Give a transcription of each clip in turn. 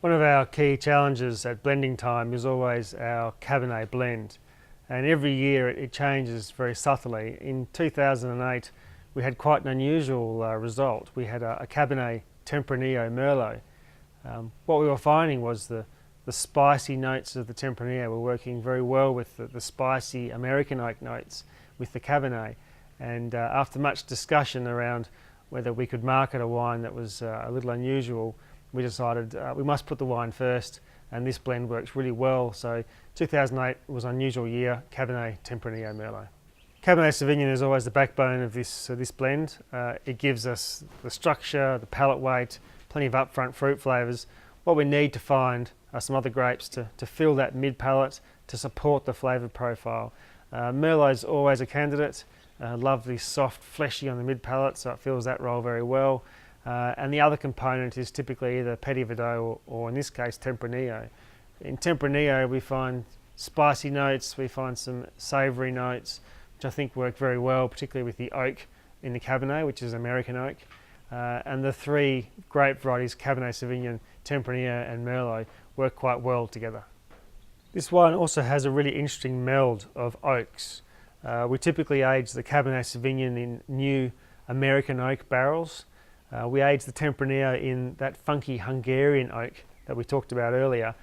One of our key challenges at blending time is always our Cabernet blend, and every year it changes very subtly. In 2008 we had quite an unusual result. We had a Cabernet Tempranillo Merlot. What we were finding was the spicy notes of the Tempranillo were working very well with the spicy American oak notes with the Cabernet, and after much discussion around whether we could market a wine that was a little unusual, we decided we must put the wine first, and this blend works really well. So 2008 was an unusual year, Cabernet Tempranillo Merlot. Cabernet Sauvignon is always the backbone of this blend. It gives us the structure, the palate weight, plenty of upfront fruit flavours. What we need to find are some other grapes to fill that mid palate, to support the flavour profile. Merlot is always a candidate, lovely soft fleshy on the mid palate, so it fills that role very well. And the other component is typically either Petit Verdot or in this case Tempranillo. In Tempranillo we find spicy notes, we find some savoury notes, which I think work very well, particularly with the oak in the Cabernet, which is American oak. And the three grape varieties, Cabernet Sauvignon, Tempranillo and Merlot, work quite well together. This wine also has a really interesting meld of oaks. We typically age the Cabernet Sauvignon in new American oak barrels. We age the Tempranillo in that funky Hungarian oak that we talked about earlier,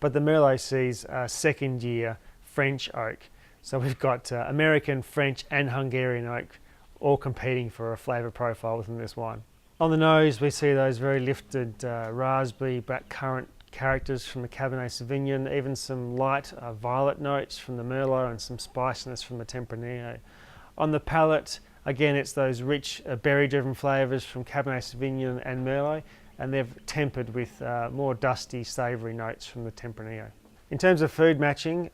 but the Merlot sees second year French oak. So we've got American, French and Hungarian oak all competing for a flavour profile within this wine. On the nose we see those very lifted raspberry, blackcurrant characters from the Cabernet Sauvignon, even some light violet notes from the Merlot and some spiciness from the Tempranillo. On the palate, again, it's those rich berry-driven flavours from Cabernet Sauvignon and Merlot, and they've tempered with more dusty, savoury notes from the Tempranillo. In terms of food matching,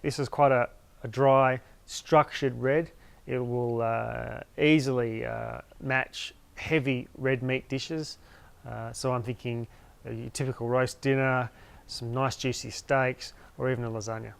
this is quite a dry, structured red. It will easily match heavy red meat dishes. So I'm thinking your typical roast dinner, some nice juicy steaks, or even a lasagna.